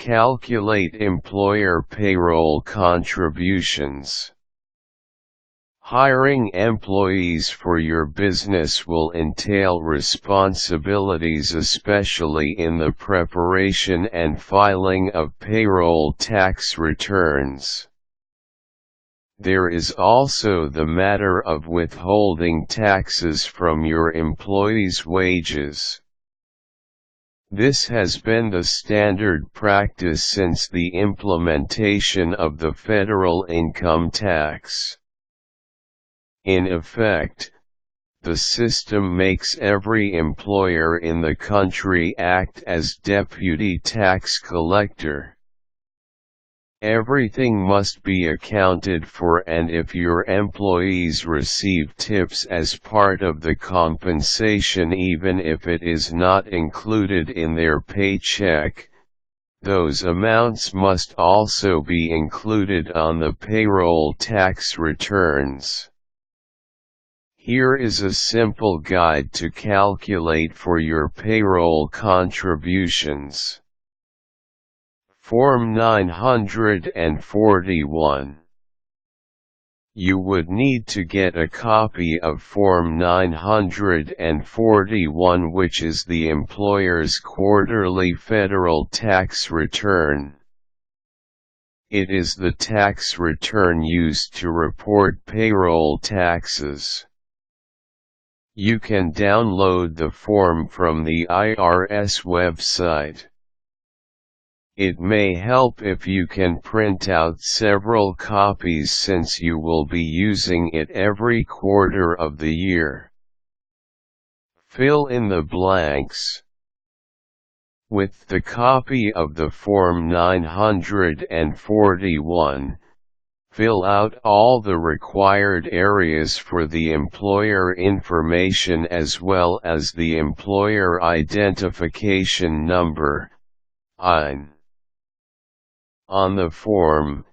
Calculate employer payroll contributions. Hiring employees for your business will entail responsibilities, especially in the preparation and filing of payroll tax returns. There is also the matter of withholding taxes from your employees' wages. This has been the standard practice since the implementation of the federal income tax. In effect, the system makes every employer in the country act as deputy tax collector. Everything must be accounted for, and if your employees receive tips as part of the compensation, even if it is not included in their paycheck, those amounts must also be included on the payroll tax returns. Here is a simple guide to calculate for your payroll contributions. Form 941. You would need to get a copy of Form 941, which is the employer's quarterly federal tax return. It is the tax return used to report payroll taxes. You can download the form from the IRS website. It may help if you can print out several copies, since you will be using it every quarter of the year. Fill in the blanks. With the copy of the Form 941, fill out all the required areas for the employer information as well as the employer identification number, EIN. On the form,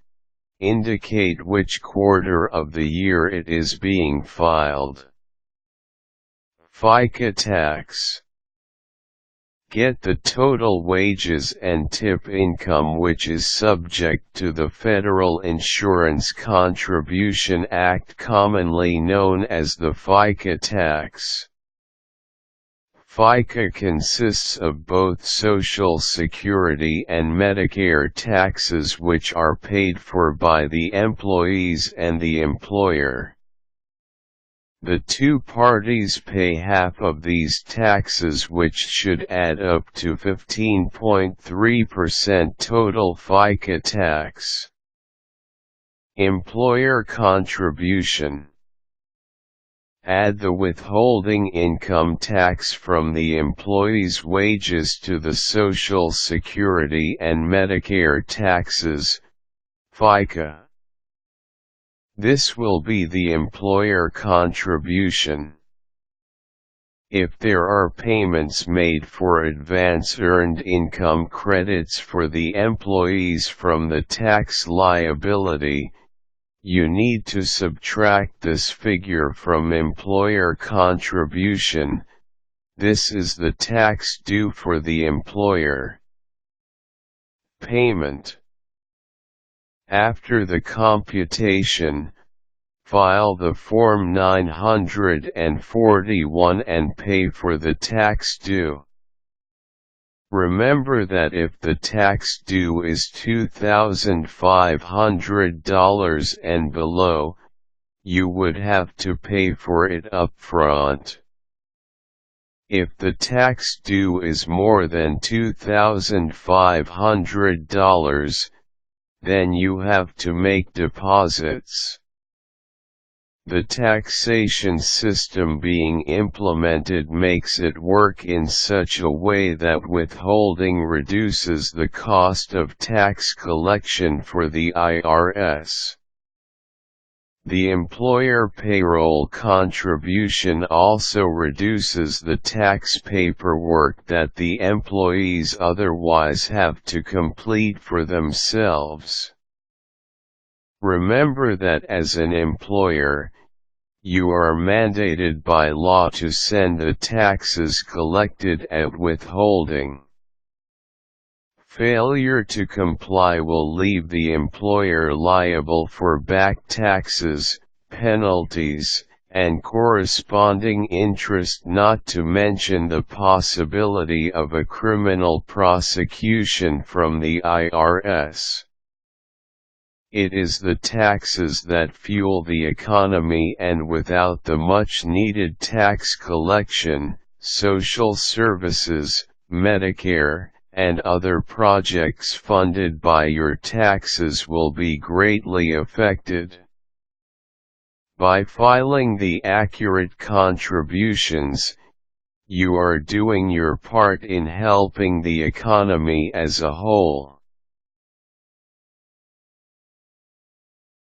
indicate which quarter of the year it is being filed. Fica Tax. Get the total wages and tip income which is subject to the Federal Insurance Contribution Act, commonly known as the Fica Tax. FICA consists of both Social Security and Medicare taxes, which are paid for by the employees and the employer. The two parties pay half of these taxes, which should add up to 15.3% total FICA tax. Employer contribution. Add the withholding income tax from the employee's wages to the Social Security and Medicare taxes, FICA. This will be the employer contribution. If there are payments made for advance earned income credits for the employees from the tax liability, you need to subtract this figure from employer contribution. This is the tax due for the employer. Payment. After the computation, file the Form 941 and pay for the tax due. Remember that if the tax due is $2,500 and below, you would have to pay for it upfront. If the tax due is more than $2,500, then you have to make deposits. The taxation system being implemented makes it work in such a way that withholding reduces the cost of tax collection for the IRS. The employer payroll contribution also reduces the tax paperwork that the employees otherwise have to complete for themselves. Remember that as an employer, you are mandated by law to send the taxes collected at withholding. Failure to comply will leave the employer liable for back taxes, penalties, and corresponding interest, not to mention the possibility of a criminal prosecution from the IRS. It is the taxes that fuel the economy, and without the much-needed tax collection, social services, Medicare, and other projects funded by your taxes will be greatly affected. By filing the accurate contributions, you are doing your part in helping the economy as a whole.